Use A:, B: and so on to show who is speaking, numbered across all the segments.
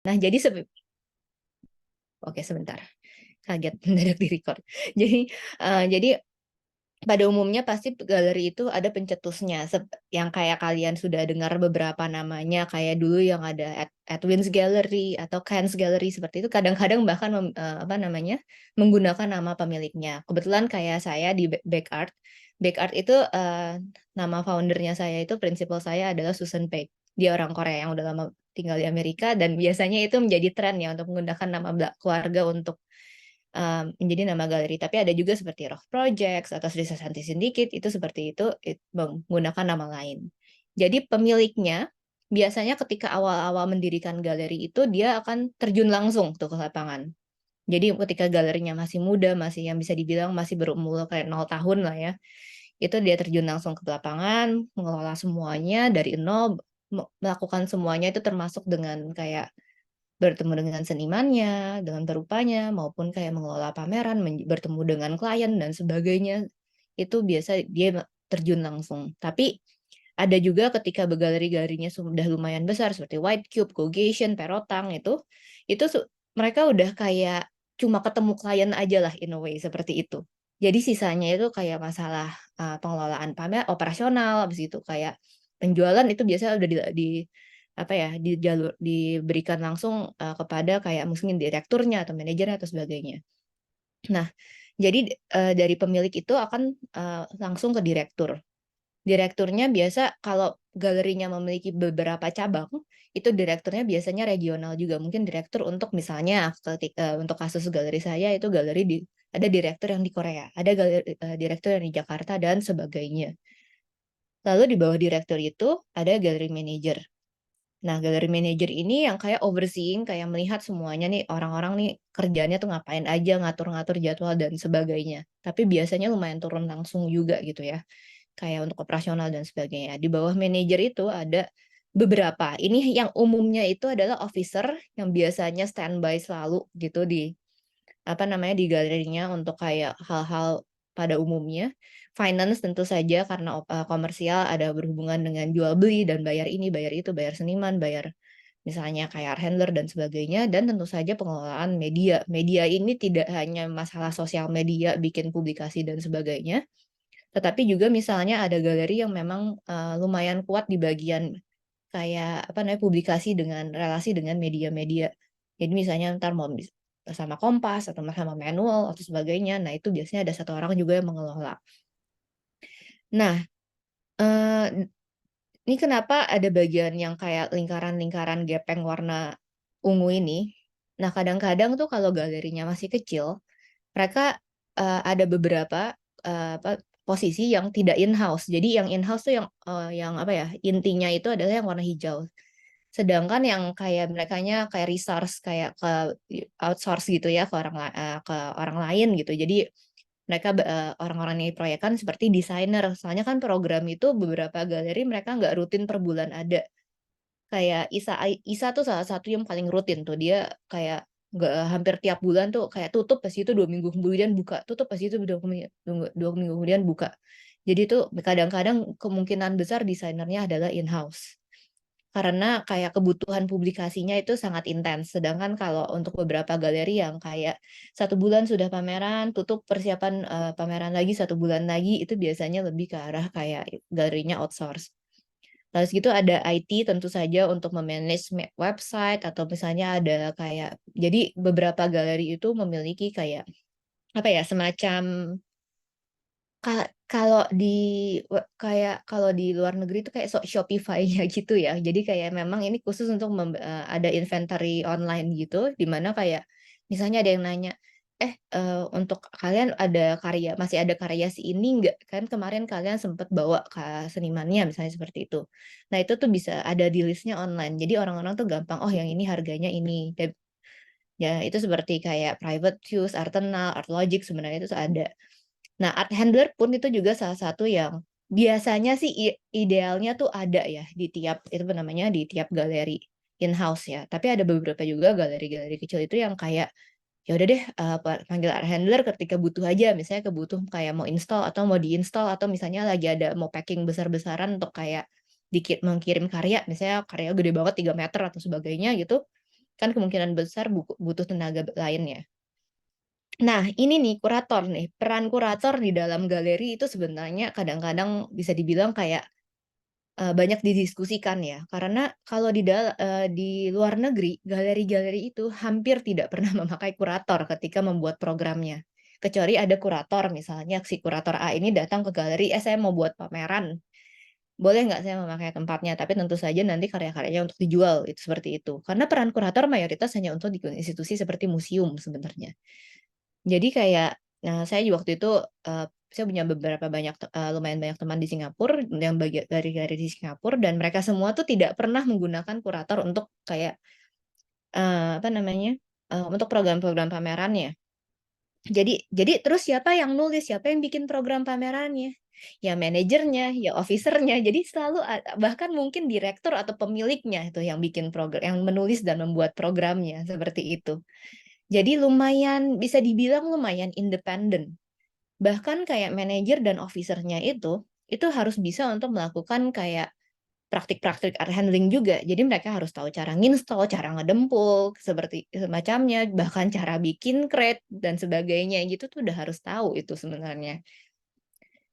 A: Nah, jadi oke sebentar, kaget mendadak di-record. Jadi pada umumnya pasti galeri itu ada pencetusnya, yang kayak kalian sudah dengar beberapa namanya, kayak dulu yang ada Edwin's Gallery atau Ken's Gallery seperti itu, kadang-kadang bahkan apa namanya, menggunakan nama pemiliknya. Kebetulan kayak saya di Back Art itu, nama foundernya saya itu, prinsipal saya adalah Susan Peck. Dia orang Korea yang udah lama tinggal di Amerika dan biasanya itu menjadi tren ya untuk menggunakan nama keluarga untuk menjadi nama galeri. Tapi ada juga seperti Rough Projects atau Sri Santi Syndicate itu seperti itu menggunakan nama lain. Jadi pemiliknya biasanya ketika awal-awal mendirikan galeri itu dia akan terjun langsung tuh ke lapangan. Jadi ketika galerinya masih muda, masih yang bisa dibilang masih berumur kayak 0 tahun lah ya, itu dia terjun langsung ke lapangan, mengelola semuanya dari nol, melakukan semuanya itu termasuk dengan kayak bertemu dengan senimannya, dengan berupanya, maupun kayak mengelola pameran, bertemu dengan klien dan sebagainya. Itu biasa dia terjun langsung. Tapi ada juga ketika begaleri-galerinya sudah lumayan besar seperti White Cube, Gogation, Perotang itu mereka udah kayak cuma ketemu klien aja lah in a way seperti itu. Jadi sisanya itu kayak masalah pengelolaan pamer, operasional, habis itu kayak penjualan itu biasanya udah apa ya, diberikan langsung kepada kayak mungkin direkturnya atau manajernya atau sebagainya. Nah, jadi dari pemilik itu akan langsung ke direktur. Direkturnya biasa kalau galerinya memiliki beberapa cabang, itu direkturnya biasanya regional juga. Mungkin direktur untuk misalnya untuk kasus galeri saya itu ada direktur yang di Korea, ada direktur yang di Jakarta dan sebagainya. Lalu di bawah direktur itu ada gallery manager. Nah, gallery manager ini yang kayak overseeing, kayak melihat semuanya nih, orang-orang nih kerjanya tuh ngapain aja, ngatur-ngatur jadwal dan sebagainya. Tapi biasanya lumayan turun langsung juga gitu ya, kayak untuk operasional dan sebagainya. Di bawah manajer itu ada beberapa. Ini yang umumnya itu adalah officer yang biasanya standby selalu gitu di apa namanya di galerinya untuk kayak hal-hal pada umumnya. Finance tentu saja karena komersial ada berhubungan dengan jual beli dan bayar ini, bayar itu, bayar seniman, bayar misalnya kayak art handler dan sebagainya, dan tentu saja pengelolaan media. Media ini tidak hanya masalah sosial media, bikin publikasi dan sebagainya, tetapi juga misalnya ada galeri yang memang lumayan kuat di bagian kayak apa namanya publikasi dengan relasi dengan media-media. Jadi misalnya ntar mau sama Kompas atau sama Manual atau sebagainya. Nah, itu biasanya ada satu orang juga yang mengelola. Nah, eh, ini kenapa ada bagian yang kayak lingkaran-lingkaran gepeng warna ungu ini? Nah, kadang-kadang tuh kalau galerinya masih kecil, mereka ada beberapa posisi yang tidak in-house. Jadi yang in-house tuh yang apa ya? Intinya itu adalah yang warna hijau. Sedangkan yang kayak merekanya kayak resource kayak ke outsource gitu ya ke orang lain gitu. Jadi mereka orang-orang yang proyekkan seperti desainer. Soalnya kan program itu beberapa galeri mereka nggak rutin per bulan ada. Kayak Isa tuh salah satu yang paling rutin tuh. Dia kayak nggak hampir tiap bulan tuh kayak tutup pas itu 2 minggu kemudian buka, tutup pas itu 2 minggu kemudian buka. Jadi tuh kadang-kadang kemungkinan besar desainernya adalah in-house karena kayak kebutuhan publikasinya itu sangat intens. Sedangkan kalau untuk beberapa galeri yang kayak 1 bulan sudah pameran, tutup persiapan pameran lagi 1 bulan lagi, itu biasanya lebih ke arah kayak galerinya outsource. Lalu segitu ada IT tentu saja untuk memanage website atau misalnya ada kayak, jadi beberapa galeri itu memiliki kayak apa ya semacam kalau di luar negeri itu kayak Shopify-nya gitu ya. Jadi kayak memang ini khusus untuk ada inventory online gitu, di mana kayak misalnya ada yang nanya, untuk kalian masih ada karya si ini nggak? Kan kemarin kalian sempat bawa ke senimannya misalnya seperti itu. Nah itu tuh bisa ada di listnya online. Jadi orang-orang tuh gampang, oh yang ini harganya ini. Dan ya itu seperti kayak Private Fuse, Artenal, Artlogic sebenarnya itu ada. Nah, art handler pun itu juga salah satu yang biasanya sih idealnya tuh ada ya di tiap itu apa namanya di tiap galeri in-house ya. Tapi ada beberapa juga galeri-galeri kecil itu yang kayak ya udah deh panggil art handler ketika butuh aja, misalnya kebutuh kayak mau install atau mau diinstal atau misalnya lagi ada mau packing besar-besaran untuk kayak dikit mengirim karya, misalnya karya gede banget 3 meter atau sebagainya gitu. kan kemungkinan besar butuh tenaga lain ya. Nah, ini nih kurator nih, peran kurator di dalam galeri itu sebenarnya kadang-kadang bisa dibilang kayak banyak didiskusikan ya, karena kalau di luar negeri, galeri-galeri itu hampir tidak pernah memakai kurator ketika membuat programnya. Kecuali ada kurator, misalnya si kurator A ini datang ke galeri, saya mau buat pameran, boleh nggak saya memakai tempatnya? Tapi tentu saja nanti karya-karyanya untuk dijual, itu seperti itu. Karena peran kurator mayoritas hanya untuk di institusi seperti museum sebenarnya. Jadi kayak, nah saya juga waktu itu, saya punya lumayan banyak teman di Singapura yang dari di Singapura dan mereka semua tuh tidak pernah menggunakan kurator untuk kayak, apa namanya, untuk program-program pamerannya. Jadi terus siapa yang nulis, siapa yang bikin program pamerannya? Ya manajernya, ya officer-nya. Jadi selalu bahkan mungkin direktur atau pemiliknya itu yang bikin program, yang menulis dan membuat programnya, seperti itu. Jadi bisa dibilang lumayan independen. Bahkan kayak manajer dan officer-nya itu harus bisa untuk melakukan kayak praktik-praktik art handling juga. Jadi mereka harus tahu cara nginstall, cara ngedempul, seperti semacamnya, bahkan cara bikin crate dan sebagainya gitu tuh udah harus tahu itu sebenarnya.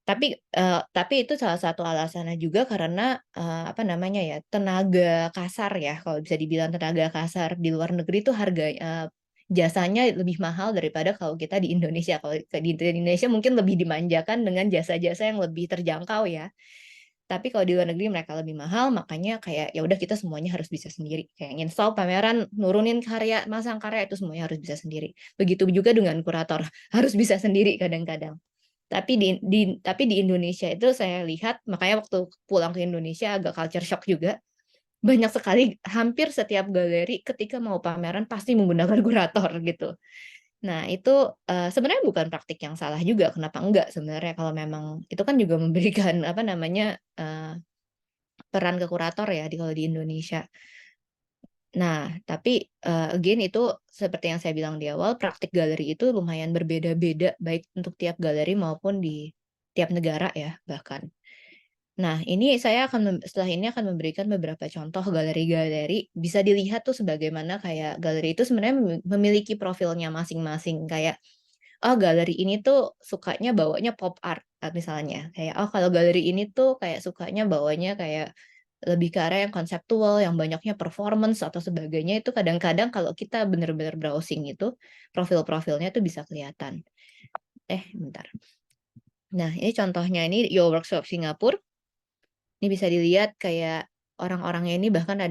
A: Tapi itu salah satu alasannya juga karena, apa namanya ya, tenaga kasar ya, kalau bisa dibilang tenaga kasar di luar negeri itu jasanya lebih mahal daripada kalau kita di Indonesia. Kalau di Indonesia mungkin lebih dimanjakan dengan jasa-jasa yang lebih terjangkau ya. Tapi kalau di luar negeri mereka lebih mahal, makanya kayak ya udah kita semuanya harus bisa sendiri. Kayak install pameran, nurunin karya, masang karya itu semuanya harus bisa sendiri. Begitu juga dengan kurator, harus bisa sendiri kadang-kadang. Tapi di Indonesia itu saya lihat, makanya waktu pulang ke Indonesia agak culture shock juga. Banyak sekali, hampir setiap galeri ketika mau pameran pasti menggunakan kurator gitu. Nah itu, sebenarnya bukan praktik yang salah juga, kenapa enggak sebenarnya kalau memang itu kan juga memberikan apa namanya, peran ke kurator ya kalau di Indonesia. Nah, tapi, again itu seperti yang saya bilang di awal, praktik galeri itu lumayan berbeda-beda, baik untuk tiap galeri maupun di tiap negara ya, bahkan. Nah, setelah ini akan memberikan beberapa contoh galeri-galeri, bisa dilihat tuh sebagaimana kayak galeri itu sebenarnya memiliki profilnya masing-masing, kayak, oh galeri ini tuh sukanya bawanya pop art, misalnya. Kayak, oh kalau galeri ini tuh kayak sukanya bawanya kayak lebih ke arah yang konseptual, yang banyaknya performance atau sebagainya, itu kadang-kadang kalau kita bener-bener browsing itu, profil-profilnya tuh bisa kelihatan. Bentar. Nah, ini contohnya ini Your Workshop Singapura. Ini bisa dilihat kayak orang-orangnya ini bahkan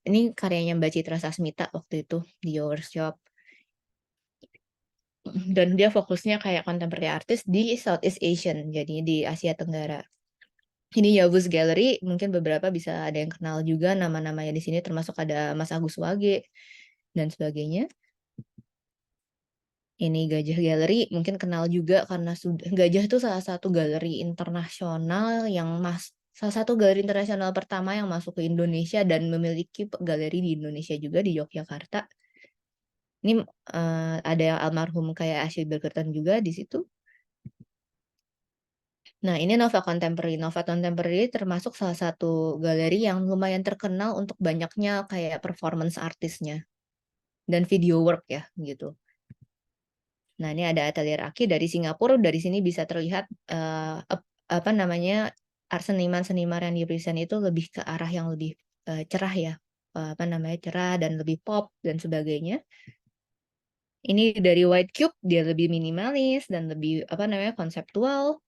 A: ini karyanya Mbak Citra Sasmita waktu itu di Your Workshop. Dan dia fokusnya kayak contemporary artist di Southeast Asian, jadi di Asia Tenggara. Ini Yavuz Gallery, mungkin beberapa bisa ada yang kenal juga nama-namanya di sini, termasuk ada Mas Agus Wage dan sebagainya. Ini Gajah Gallery, mungkin kenal juga karena Gajah itu salah satu galeri internasional salah satu galeri internasional pertama yang masuk ke Indonesia dan memiliki galeri di Indonesia juga di Yogyakarta. Ini ada yang almarhum kayak Asyik Berkertan juga di situ. Nah, ini Nova Contemporary. Nova Contemporary termasuk salah satu galeri yang lumayan terkenal untuk banyaknya kayak performance artisnya dan video work ya gitu. Nah, ini ada Atelier Aki dari Singapura. Dari sini bisa terlihat apa namanya seniman-seniman yang di-present itu lebih ke arah yang lebih cerah ya, apa namanya cerah dan lebih pop dan sebagainya. Ini dari White Cube, dia lebih minimalis dan lebih apa namanya konseptual.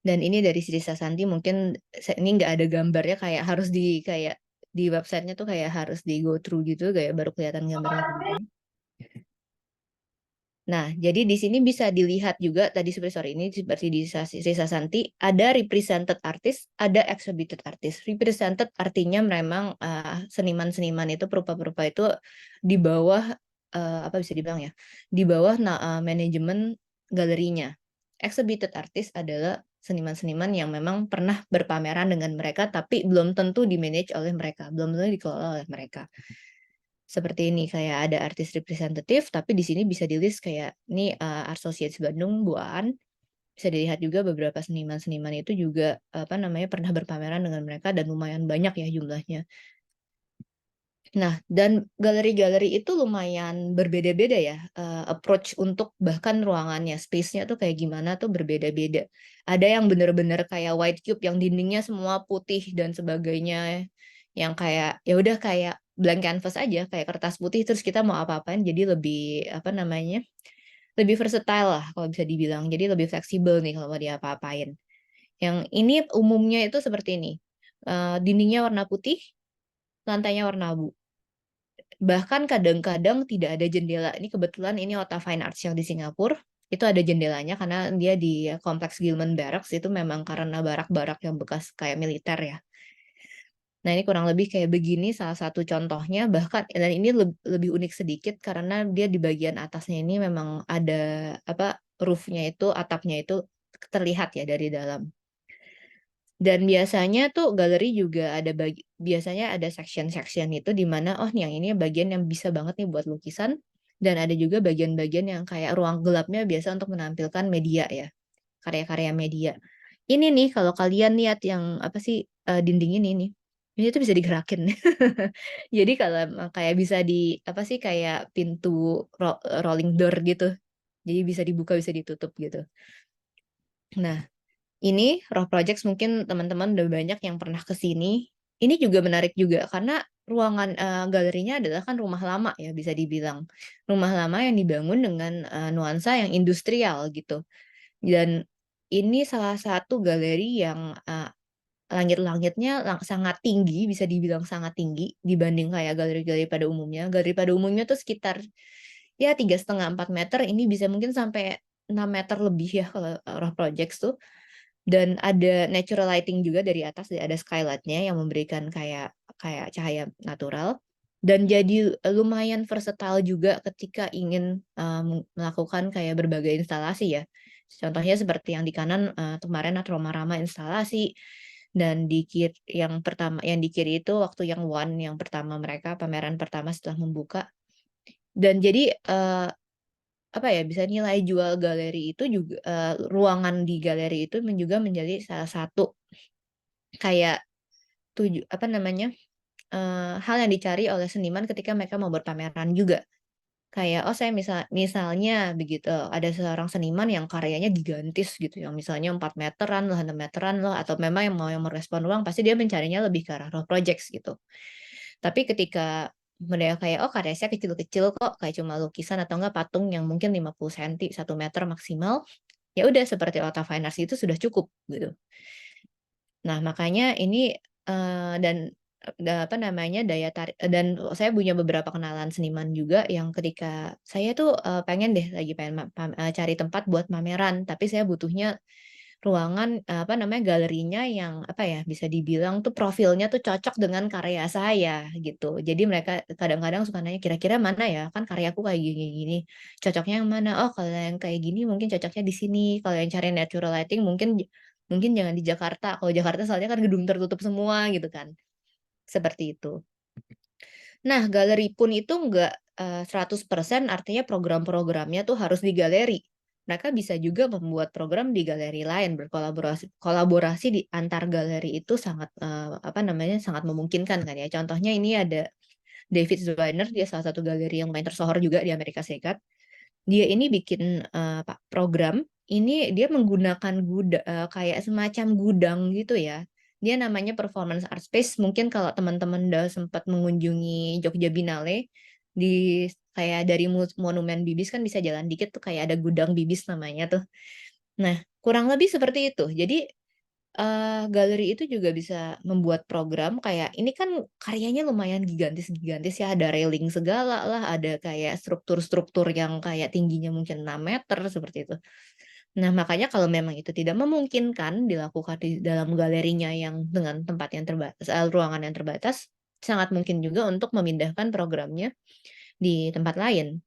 A: Dan ini dari Sri Sasanti, mungkin ini nggak ada gambarnya, kayak di websitenya tuh kayak harus di go through gitu, kayak baru kelihatan gambarnya. Nah, jadi di sini bisa dilihat juga tadi ini seperti di Sri Sasanti ada represented artist, ada exhibited artist. Represented artinya memang seniman-seniman itu perupa-perupa itu di bawah apa bisa dibilang ya? Di bawah manajemen galerinya. Exhibited artist adalah seniman-seniman yang memang pernah berpameran dengan mereka tapi belum tentu di-manage oleh mereka, belum tentu dikelola oleh mereka. Seperti ini, kayak ada artis representatif, tapi di sini bisa di-list kayak ini Associates Bandung, Bu Aan. Bisa dilihat juga beberapa seniman-seniman itu juga apa namanya pernah berpameran dengan mereka dan lumayan banyak ya jumlahnya. Nah, dan galeri-galeri itu lumayan berbeda-beda ya, approach untuk bahkan ruangannya, space-nya tuh kayak gimana tuh berbeda-beda. Ada yang bener-bener kayak white cube yang dindingnya semua putih dan sebagainya, yang kayak, ya udah kayak blank canvas aja, kayak kertas putih terus kita mau apa-apain jadi lebih, apa namanya, lebih versatile lah kalau bisa dibilang, jadi lebih fleksibel nih kalau mau diapa-apain. Yang ini umumnya itu seperti ini, dindingnya warna putih, lantainya warna abu. Bahkan kadang-kadang tidak ada jendela. Ini kebetulan ini Otta Fine Arts yang di Singapura, itu ada jendelanya karena dia di kompleks Gillman Barracks itu memang karena barak-barak yang bekas kayak militer ya. Nah, ini kurang lebih kayak begini salah satu contohnya, bahkan dan ini lebih unik sedikit karena dia di bagian atasnya ini memang ada apa, roof-nya itu, atapnya itu terlihat ya dari dalam. Dan biasanya tuh galeri juga ada biasanya ada section-section itu di mana, oh yang ini bagian yang bisa banget nih buat lukisan, dan ada juga bagian-bagian yang kayak ruang gelapnya biasa untuk menampilkan media ya, karya-karya media. Ini nih kalau kalian lihat yang apa sih, dinding ini nih, ini tuh bisa digerakin. Jadi kalau emang kayak bisa di apa sih, kayak pintu rolling door gitu, jadi bisa dibuka, bisa ditutup gitu. Nah, ini Raw Projects mungkin teman-teman udah banyak yang pernah ke sini. Ini juga menarik juga karena ruangan, galerinya adalah kan rumah lama ya bisa dibilang. Rumah lama yang dibangun dengan, nuansa yang industrial gitu. Dan ini salah satu galeri yang, langit-langitnya sangat tinggi, bisa dibilang sangat tinggi dibanding kayak galeri-galeri pada umumnya. Galeri pada umumnya tuh sekitar ya 3,5 4 meter, ini bisa mungkin sampai 6 meter lebih ya kalau, Raw Projects tuh. Dan ada natural lighting juga dari atas, ada skylight-nya yang memberikan kayak kayak cahaya natural, dan jadi lumayan versatile juga ketika ingin, melakukan kayak berbagai instalasi ya. Contohnya seperti yang di kanan, kemarin Roma Rama instalasi, dan yang di kiri itu waktu yang One yang pertama mereka, pameran pertama setelah membuka. Dan jadi, apa ya, bisa nilai jual galeri itu juga ruangan di galeri itu juga menjadi salah satu kayak apa namanya, hal yang dicari oleh seniman ketika mereka mau berpameran juga. Kayak, oh saya misalnya begitu, ada seorang seniman yang karyanya gigantis gitu, yang misalnya 4 meteran lah, 6 meteran lah, atau memang yang merespon ruang, pasti dia mencarinya lebih ke arah raw projects gitu. Tapi ketika mereka kayak, oh karya saya kecil-kecil kok, kayak cuma lukisan atau enggak patung yang mungkin 50 senti, 1 meter maksimal, ya udah seperti Otta Fine Arts itu sudah cukup gitu. Nah, makanya ini, dan, apa namanya, daya tarik dan saya punya beberapa kenalan seniman juga yang ketika saya tuh, pengen deh lagi pengen cari tempat buat pameran, tapi saya butuhnya ruangan, apa namanya, galerinya yang, apa ya, bisa dibilang tuh profilnya tuh cocok dengan karya saya, gitu. Jadi mereka kadang-kadang suka nanya, "Kira-kira mana ya? Kan karyaku kayak gini gini, cocoknya yang mana?" "Oh, kalau yang kayak gini mungkin cocoknya di sini, kalau yang cari natural lighting mungkin jangan di Jakarta." Kalau Jakarta soalnya kan gedung tertutup semua gitu kan, seperti itu. Nah, galeri pun itu enggak, 100% artinya program-programnya tuh harus di galeri. Mereka bisa juga membuat program di galeri lain, berkolaborasi kolaborasi di antar galeri itu sangat, apa namanya, sangat memungkinkan kan ya. Contohnya ini ada David Zwirner, dia salah satu galeri yang main tersohor juga di Amerika Serikat. Dia ini bikin, program, ini dia menggunakan kayak semacam gudang gitu ya. Dia namanya Performance Art Space, mungkin kalau teman-teman udah sempat mengunjungi Jogja Biennale, kayak dari Monumen Bibis kan bisa jalan dikit tuh kayak ada gudang Bibis namanya tuh. Nah, kurang lebih seperti itu. Jadi, galeri itu juga bisa membuat program kayak ini kan karyanya lumayan gigantis-gigantis ya, ada railing segala lah, ada kayak struktur-struktur yang kayak tingginya mungkin 6 meter, seperti itu. Nah, makanya kalau memang itu tidak memungkinkan dilakukan di dalam galerinya yang dengan tempat yang terbatas, ruangan yang terbatas, sangat mungkin juga untuk memindahkan programnya di tempat lain.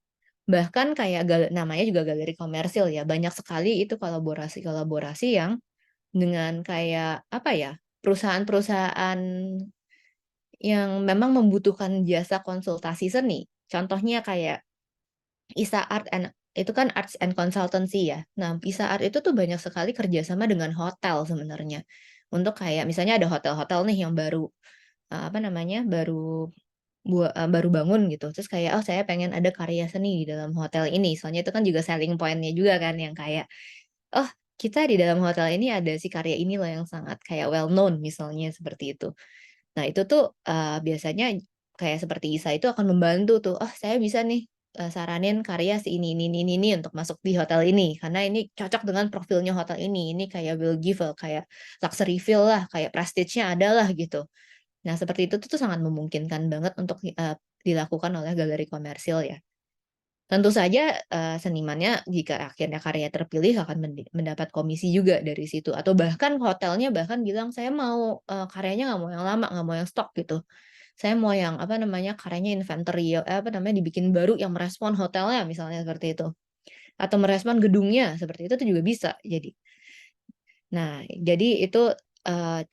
A: Bahkan kayak namanya juga galeri komersil ya, banyak sekali itu kolaborasi-kolaborasi yang dengan kayak, apa ya, perusahaan-perusahaan yang memang membutuhkan jasa konsultasi seni. Contohnya kayak Isa Art itu kan arts and consultancy ya. Nah, Isa Art itu tuh banyak sekali kerjasama dengan hotel sebenarnya. Untuk kayak misalnya ada hotel-hotel nih yang baru, apa namanya, baru baru bangun gitu, terus kayak, "Oh saya pengen ada karya seni di dalam hotel ini." Soalnya itu kan juga selling point-nya juga kan yang kayak, "Oh kita di dalam hotel ini ada si karya ini loh yang sangat kayak well known," misalnya seperti itu. Nah itu tuh, biasanya kayak seperti Isa itu akan membantu tuh, "Oh saya bisa nih, saranin karya si ini untuk masuk di hotel ini, karena ini cocok dengan profilnya hotel ini kayak will give a kayak luxury feel lah, kayak prestige-nya ada lah," gitu. Nah seperti itu tuh sangat memungkinkan banget untuk, dilakukan oleh galeri komersil ya. Tentu saja, senimannya jika akhirnya karya terpilih akan mendapat komisi juga dari situ, atau bahkan hotelnya bahkan bilang, "Saya mau, karyanya nggak mau yang lama, nggak mau yang stok," gitu. Saya mau yang, apa namanya, karyanya inventory, apa namanya, dibikin baru yang merespon hotelnya, misalnya seperti itu. Atau merespon gedungnya, seperti itu tuh juga bisa jadi. Nah, jadi itu,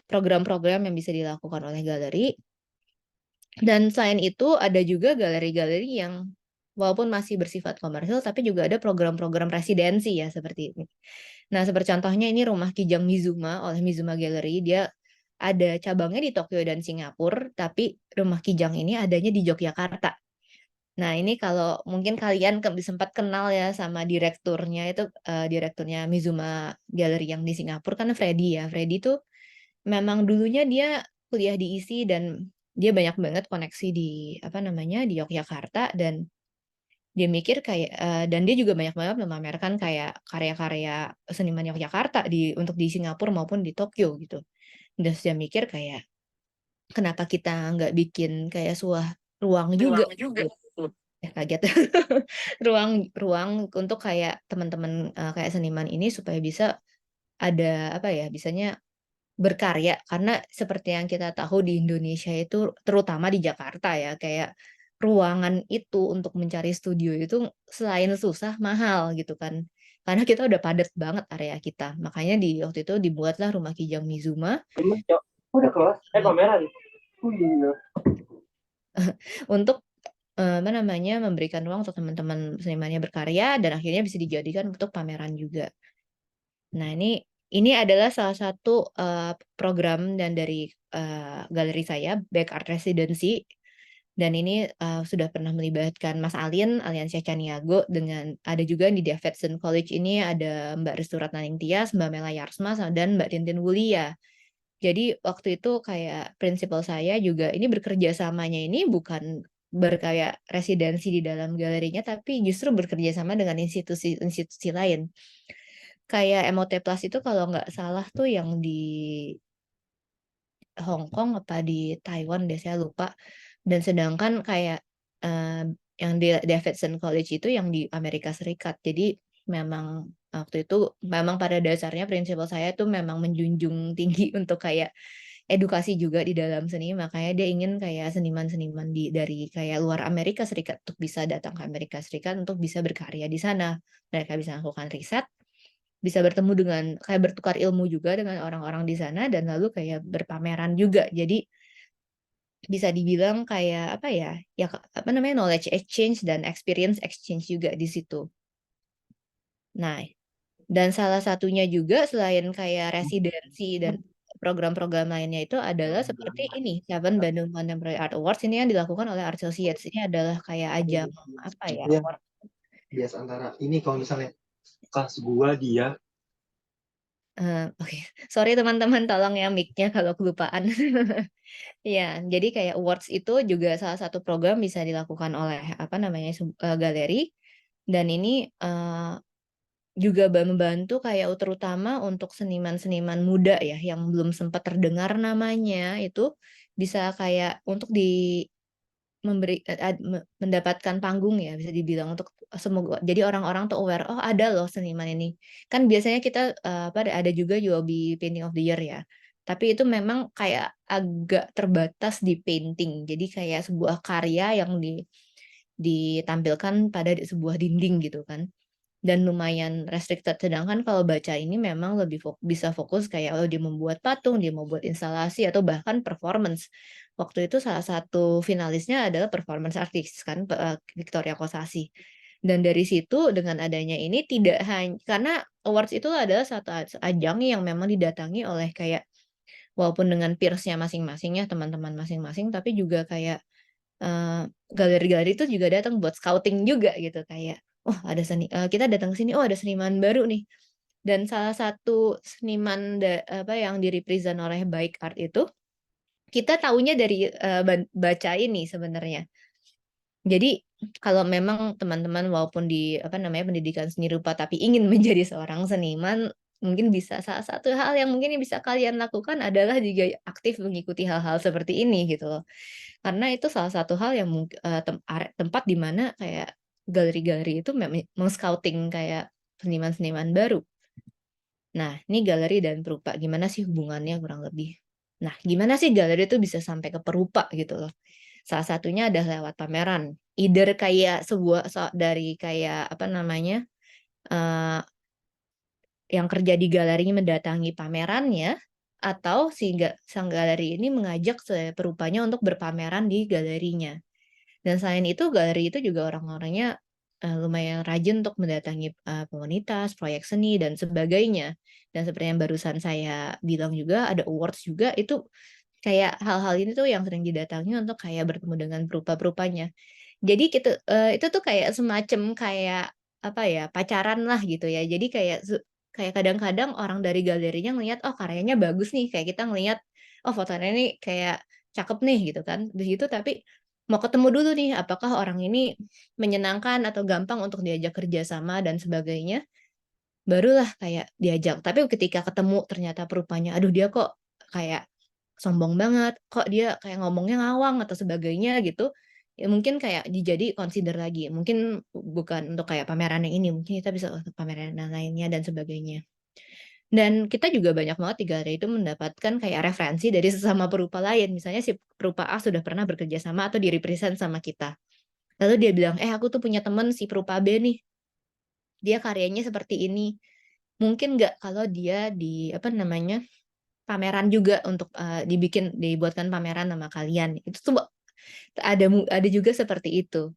A: program-program yang bisa dilakukan oleh galeri, dan selain itu ada juga galeri-galeri yang walaupun masih bersifat komersil, tapi juga ada program-program residensi ya, seperti ini. Nah, seperti contohnya ini Rumah Kijang Mizuma oleh Mizuma Gallery, dia ada cabangnya di Tokyo dan Singapura, tapi Rumah Kijang ini adanya di Yogyakarta. Nah, ini kalau mungkin kalian sempat kenal ya sama direkturnya itu, direkturnya Mizuma Gallery yang di Singapura kan Freddy ya. Freddy tuh memang dulunya dia kuliah di ISI dan dia banyak banget koneksi di, apa namanya, di Yogyakarta, dan dia mikir kayak dan dia juga banyak banget memamerkan kayak karya-karya seniman Yogyakarta untuk di Singapura maupun di Tokyo gitu. Terus dia mikir kayak, "Kenapa kita nggak bikin kayak ruang juga?"
B: Ruang juga.
A: Gitu. Kaget. Ruang ruang untuk kayak teman-teman, kayak seniman ini supaya bisa ada, apa ya, bisanya berkarya. Karena seperti yang kita tahu di Indonesia itu, terutama di Jakarta ya, kayak ruangan itu untuk mencari studio itu selain susah, mahal gitu kan. Karena kita udah padat banget area kita. Makanya waktu itu dibuatlah Rumah Kijang Mizuma,
B: Gemes, Cok. Udah kelas?
A: eee,
B: Pameran? Oh iya.
A: untuk, apa namanya, memberikan ruang untuk teman-teman senimannya berkarya dan akhirnya bisa dijadikan untuk pameran juga. Nah ini adalah salah satu, program dan dari, galeri saya, Back Art Residency, dan ini, sudah pernah melibatkan Mas Alin, Aliansyah Caniago, dengan ada juga di Davidson College ini ada Mbak Restu Ratnaning Tias, Mbak Mela Yarsma, dan Mbak Tintin Wulia. Jadi waktu itu kayak prinsipal saya juga ini bekerja samanya ini bukan kayak residensi di dalam galerinya, tapi justru bekerja sama dengan institusi-institusi lain. Kayak MOT Plus itu kalau nggak salah tuh yang di Hong Kong apa di Taiwan deh, saya lupa. Dan sedangkan kayak, yang di Davidson College itu yang di Amerika Serikat. Jadi memang waktu itu memang pada dasarnya prinsipal saya tuh memang menjunjung tinggi untuk kayak edukasi juga di dalam seni, makanya dia ingin kayak seniman-seniman dari kayak luar Amerika Serikat untuk bisa datang ke Amerika Serikat untuk bisa berkarya di sana. Mereka bisa melakukan riset, bisa bertemu dengan kayak bertukar ilmu juga dengan orang-orang di sana dan lalu kayak berpameran juga. Jadi bisa dibilang kayak apa ya, ya apa namanya, knowledge exchange dan experience exchange juga di situ. Nah, dan salah satunya juga selain kayak residensi dan program-program lainnya itu adalah seperti ini, Seven Bandung Contemporary Art Awards ini yang dilakukan oleh Art Associates. Ini adalah kayak ajang apa ya,
B: Iya,
A: award.
B: bias antara ini kalau misalnya kelas gua dia.
A: Oke. Sorry teman-teman tolong ya mic-nya kalau kelupaan. Iya, jadi kayak awards itu juga salah satu program bisa dilakukan oleh apa namanya, galeri, dan ini, juga membantu kayak terutama untuk seniman-seniman muda ya yang belum sempat terdengar namanya itu bisa kayak untuk mendapatkan panggung ya bisa dibilang untuk semoga jadi orang-orang tuh aware, "Oh ada loh seniman ini." Kan biasanya kita, apa, ada juga UOB Painting of the Year ya, tapi itu memang kayak agak terbatas di painting. Jadi kayak sebuah karya yang ditampilkan pada sebuah dinding gitu kan. Dan lumayan restricted, sedangkan kalau baca ini memang lebih bisa fokus kayak, oh dia membuat patung, dia mau buat instalasi, atau bahkan performance. Waktu itu salah satu finalisnya adalah performance artist kan, Victoria Kosasih. Dan dari situ dengan adanya ini tidak hanya karena awards itu adalah satu ajang yang memang didatangi oleh kayak walaupun dengan peers-nya masing-masing ya, teman-teman masing-masing, tapi juga kayak galeri-galeri itu juga datang buat scouting juga gitu, kayak, "Oh ada kita datang ke sini, oh ada seniman baru nih." Dan salah satu seniman apa, yang di-represent oleh Baik Art itu, kita tahunya dari, baca ini sebenarnya. Jadi, kalau memang teman-teman walaupun di, apa namanya, pendidikan seni rupa tapi ingin menjadi seorang seniman, mungkin bisa salah satu hal yang mungkin bisa kalian lakukan adalah juga aktif mengikuti hal-hal seperti ini gitu loh. Karena itu salah satu hal yang tempat di mana kayak galeri-galeri itu meng-scouting kayak seniman-seniman baru. Nah, ini galeri dan perupa, gimana sih hubungannya kurang lebih? Nah, gimana sih galeri itu bisa sampai ke perupa gitu loh? Salah satunya adalah lewat pameran. Either kayak dari kayak apa namanya, eee, yang kerja di galeri mendatangi pamerannya, atau sang galeri ini mengajak perupanya untuk berpameran di galerinya. Dan selain itu, galeri itu juga orang-orangnya, lumayan rajin untuk mendatangi, komunitas, proyek seni, dan sebagainya. Dan seperti yang barusan saya bilang juga, ada awards juga, itu kayak hal-hal ini tuh yang sering didatangi untuk kayak bertemu dengan perupa-perupanya. Jadi itu tuh kayak semacam kayak, apa ya, pacaran lah gitu ya. Jadi kayak kadang-kadang orang dari galerinya ngelihat, "Oh karyanya bagus nih," kayak kita ngelihat, "Oh fotonya nih kayak cakep nih," gitu kan. Di situ tapi mau ketemu dulu nih, apakah orang ini menyenangkan atau gampang untuk diajak kerja sama dan sebagainya, barulah kayak diajak. Tapi ketika ketemu ternyata perupanya, aduh dia kok kayak sombong banget, kok dia kayak ngomongnya ngawang atau sebagainya gitu, ya mungkin kayak consider lagi. Mungkin bukan untuk kayak pameran yang ini, mungkin kita bisa untuk pameran yang lainnya dan sebagainya. Dan kita juga banyak banget di galeri itu mendapatkan kayak referensi dari sesama perupa lain. Misalnya si perupa A sudah pernah bekerja sama atau di-represent sama kita. Lalu dia bilang, "Eh, aku tuh punya temen si perupa B nih, dia karyanya seperti ini. Mungkin nggak kalau dia apa namanya, pameran juga untuk, dibuatkan pameran sama kalian." Itu tuh ada juga seperti itu.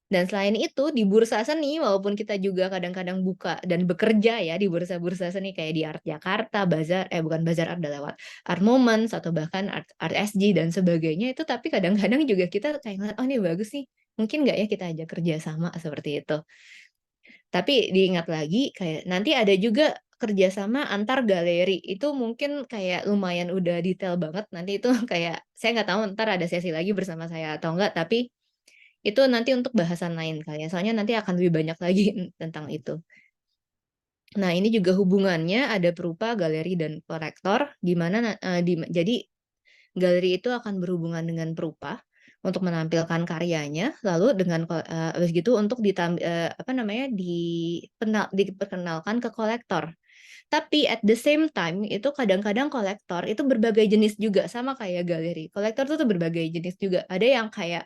A: Dan selain itu di bursa seni, walaupun kita juga kadang-kadang buka dan bekerja ya di bursa-bursa seni kayak di Art Jakarta, bukan Bazar Art, udah lewat, Art Moments atau bahkan Art Art SJ dan sebagainya, itu tapi kadang-kadang juga kita kayak ngeliat, "Oh ini bagus nih, mungkin nggak ya kita ajak kerja sama?" Seperti itu. Tapi diingat lagi kayak nanti ada juga kerjasama antar galeri, itu mungkin kayak lumayan udah detail banget, nanti itu kayak saya nggak tahu entar ada sesi lagi bersama saya atau enggak, tapi itu nanti untuk bahasan lain kali ya, soalnya nanti akan lebih banyak lagi tentang itu. Nah, ini juga hubungannya ada berupa galeri dan kolektor, di mana jadi galeri itu akan berhubungan dengan perupa untuk menampilkan karyanya, lalu habis gitu untuk apa namanya, diperkenalkan ke kolektor. Tapi at the same time, itu kadang-kadang kolektor itu berbagai jenis juga, sama kayak galeri. Kolektor tuh berbagai jenis juga, ada yang kayak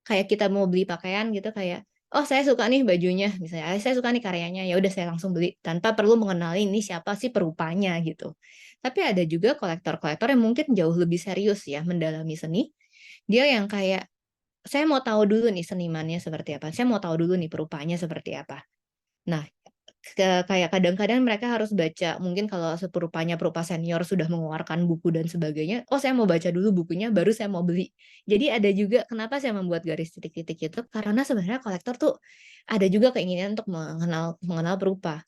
A: kita mau beli pakaian gitu kayak, "Oh saya suka nih bajunya," misalnya, "saya suka nih karyanya," ya udah saya langsung beli tanpa perlu mengenali ini siapa sih perupanya gitu. Tapi ada juga kolektor-kolektor yang mungkin jauh lebih serius ya mendalami seni, dia yang kayak, "Saya mau tahu dulu nih senimannya seperti apa, saya mau tahu dulu nih perupanya seperti apa." Nah, kayak kadang-kadang mereka harus baca, mungkin kalau perupa senior sudah mengeluarkan buku dan sebagainya, "Oh, saya mau baca dulu bukunya, baru saya mau beli." Jadi ada juga kenapa saya membuat garis titik-titik itu, karena sebenarnya kolektor tuh ada juga keinginan untuk mengenal mengenal perupa.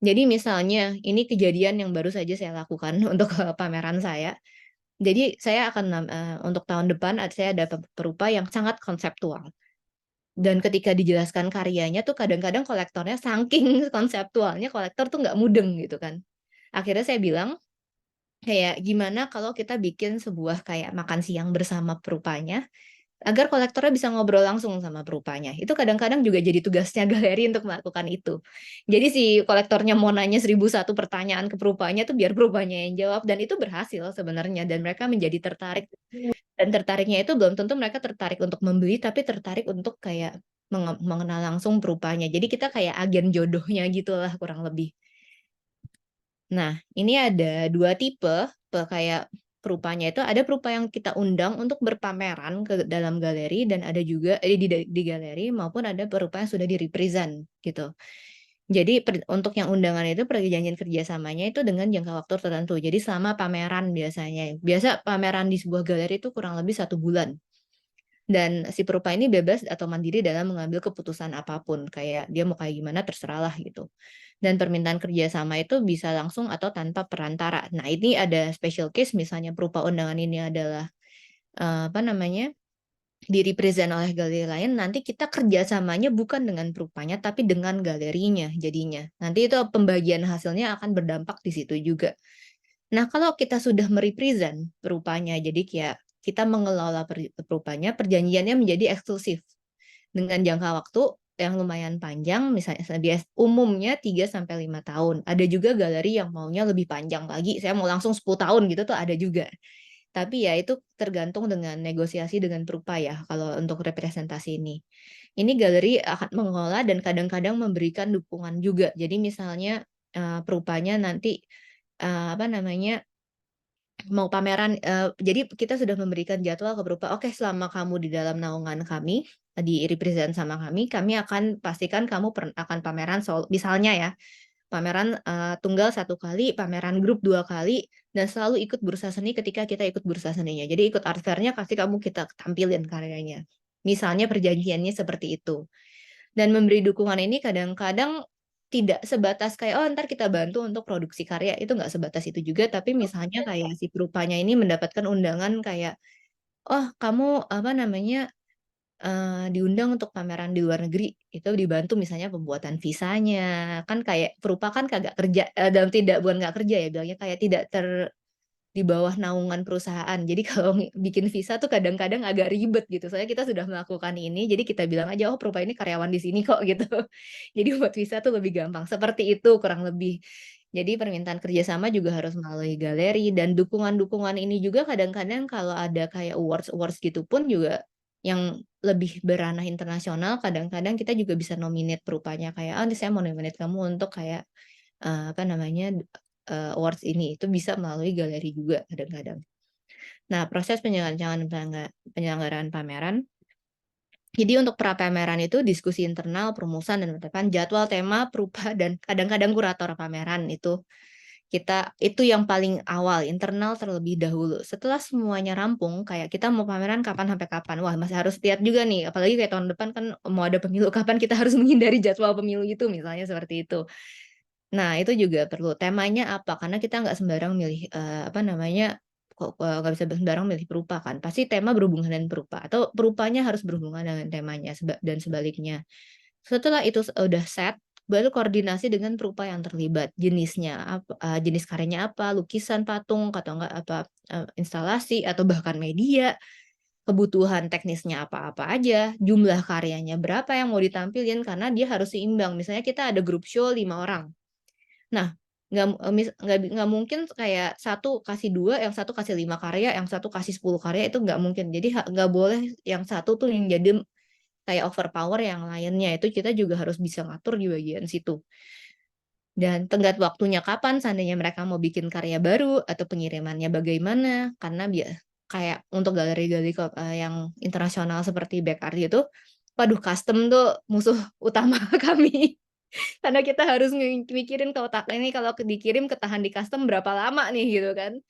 A: Jadi misalnya, ini kejadian yang baru saja saya lakukan untuk, pameran saya. Jadi saya akan untuk tahun depan saya ada perupa yang sangat konseptual. Dan ketika dijelaskan karyanya tuh kadang-kadang kolektornya saking konseptualnya, kolektor tuh nggak mudeng gitu kan. Akhirnya saya bilang, kayak gimana kalau kita bikin sebuah kayak makan siang bersama perupanya, agar kolektornya bisa ngobrol langsung sama perupanya. Itu kadang-kadang juga jadi tugasnya galeri untuk melakukan itu. Jadi si kolektornya mau nanya 1001 pertanyaan ke perupanya tuh biar perupanya yang jawab, dan itu berhasil sebenarnya dan mereka menjadi tertarik. Dan tertariknya itu belum tentu mereka tertarik untuk membeli, tapi tertarik untuk kayak mengenal langsung perupanya. Jadi kita kayak agen jodohnya gitulah kurang lebih. Nah, ini ada 2 tipe, kayak perupanya itu, ada perupa yang kita undang untuk berpameran ke dalam galeri dan ada juga di galeri maupun ada perupa yang sudah di-represent gitu. Jadi untuk yang undangan itu perjanjian kerjasamanya itu dengan jangka waktu tertentu. Jadi selama pameran biasanya. Biasa pameran di sebuah galeri itu kurang lebih 1 bulan. Dan si perupa ini bebas atau mandiri dalam mengambil keputusan apapun, kayak dia mau kayak gimana terserahlah gitu. Dan permintaan kerjasama itu bisa langsung atau tanpa perantara. Nah, ini ada special case misalnya perupa undangan ini adalah apa namanya? Direpresent oleh galeri lain, nanti kita kerjasamanya bukan dengan perupanya tapi dengan galerinya jadinya. Nanti itu pembagian hasilnya akan berdampak di situ juga. Nah, kalau kita sudah merepresent perupanya, jadi kayak kita mengelola perupanya, perjanjiannya menjadi eksklusif dengan jangka waktu yang lumayan panjang, misalnya umumnya 3 sampai 5 tahun. Ada juga galeri yang maunya lebih panjang lagi, saya mau langsung 10 tahun gitu tuh ada juga. Tapi ya itu tergantung dengan negosiasi dengan perupa ya, kalau untuk representasi ini. Ini galeri akan mengelola dan kadang-kadang memberikan dukungan juga. Jadi misalnya perupanya nanti apa namanya mau pameran, jadi kita sudah memberikan jadwal ke berupa, "Oke, selama kamu di dalam naungan kami, di-represent sama kami akan pastikan kamu akan pameran misalnya ya, pameran, tunggal 1 kali, pameran grup 2 kali, dan selalu ikut bursa seni ketika kita ikut bursa seninya. Jadi ikut art fair-nya pasti kamu kita tampilin karyanya." Misalnya perjanjiannya seperti itu. Dan memberi dukungan ini kadang-kadang tidak sebatas kayak, "Oh, ntar kita bantu untuk produksi karya," itu nggak sebatas itu juga, tapi misalnya kayak si perupanya ini mendapatkan undangan kayak, "Oh, kamu," apa namanya, diundang untuk pameran di luar negeri, itu dibantu misalnya pembuatan visanya, kan kayak perupa kan kagak kerja, dalam tidak bukan nggak kerja ya, bilangnya kayak tidak di bawah naungan perusahaan. Jadi kalau bikin visa tuh kadang-kadang agak ribet gitu, soalnya kita sudah melakukan ini, jadi kita bilang aja, "Oh, perupa ini karyawan di sini kok," gitu. Jadi buat visa tuh lebih gampang, seperti itu kurang lebih. Jadi permintaan kerjasama juga harus melalui galeri dan dukungan-dukungan ini juga kadang-kadang kalau ada kayak awards-awards gitu pun juga yang lebih beranah internasional, kadang-kadang kita juga bisa nominate perupanya kayak, "Oh, ini saya mau nominate kamu untuk kayak," apa namanya, awards ini, itu bisa melalui galeri juga kadang-kadang. Nah, proses penyelenggaraan pameran, jadi untuk pra-pameran itu diskusi internal, perumusan, dan penetapan jadwal, tema, perupa, dan kadang-kadang kurator pameran itu yang paling awal, internal terlebih dahulu. Setelah semuanya rampung, kayak kita mau pameran kapan sampai kapan, wah masih harus lihat juga nih, apalagi kayak tahun depan kan mau ada pemilu, kapan kita harus menghindari jadwal pemilu itu, misalnya seperti itu. Nah, itu juga perlu. Temanya apa? Karena kita nggak sembarang milih, apa namanya, nggak bisa sembarang milih perupa kan. Pasti tema berhubungan dengan perupa atau perupanya harus berhubungan dengan temanya dan sebaliknya. Setelah itu udah set, baru koordinasi dengan perupa yang terlibat. Jenisnya apa, jenis karyanya apa, lukisan, patung, atau enggak apa, instalasi atau bahkan media, kebutuhan teknisnya apa-apa aja, jumlah karyanya berapa yang mau ditampilin karena dia harus seimbang. Misalnya kita ada grup show 5 orang. Nah, nggak mungkin kayak satu kasih 2, yang satu kasih 5 karya, yang satu kasih 10 karya, itu nggak mungkin. Jadi nggak boleh yang satu tuh yang jadi kayak overpower yang lainnya, itu kita juga harus bisa ngatur di bagian situ. Dan tenggat waktunya kapan seandainya mereka mau bikin karya baru atau pengirimannya bagaimana, karena kayak untuk galeri-galeri yang internasional seperti Back Art gitu, waduh custom tuh musuh utama kami. Karena kita harus mikirin ke otak ini kalau dikirim ketahan di custom berapa lama nih gitu kan.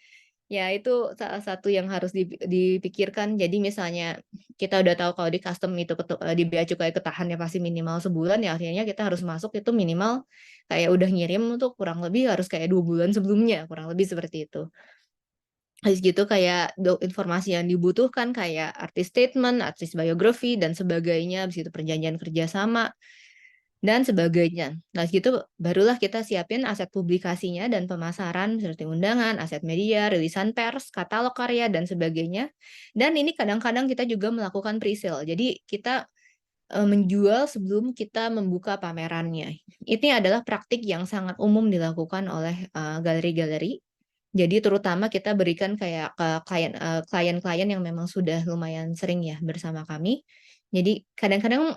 A: Ya itu salah satu yang harus dipikirkan. Jadi misalnya kita udah tahu kalau di custom itu di bea cukai ketahannya pasti minimal sebulan, ya akhirnya kita harus masuk itu minimal kayak udah ngirim tuh kurang lebih harus kayak 2 bulan sebelumnya, kurang lebih seperti itu. Habis gitu kayak informasi yang dibutuhkan kayak artist statement, artist biografi, dan sebagainya, habis itu perjanjian kerjasama dan sebagainya. Nah, gitu barulah kita siapin aset publikasinya dan pemasaran seperti undangan, aset media, rilisan pers, katalog karya, dan sebagainya. Dan ini kadang-kadang kita juga melakukan pre-sale. Jadi kita menjual sebelum kita membuka pamerannya. Ini adalah praktik yang sangat umum dilakukan oleh galeri-galeri. Jadi terutama kita berikan kayak ke klien-klien yang memang sudah lumayan sering ya bersama kami. Jadi kadang-kadang,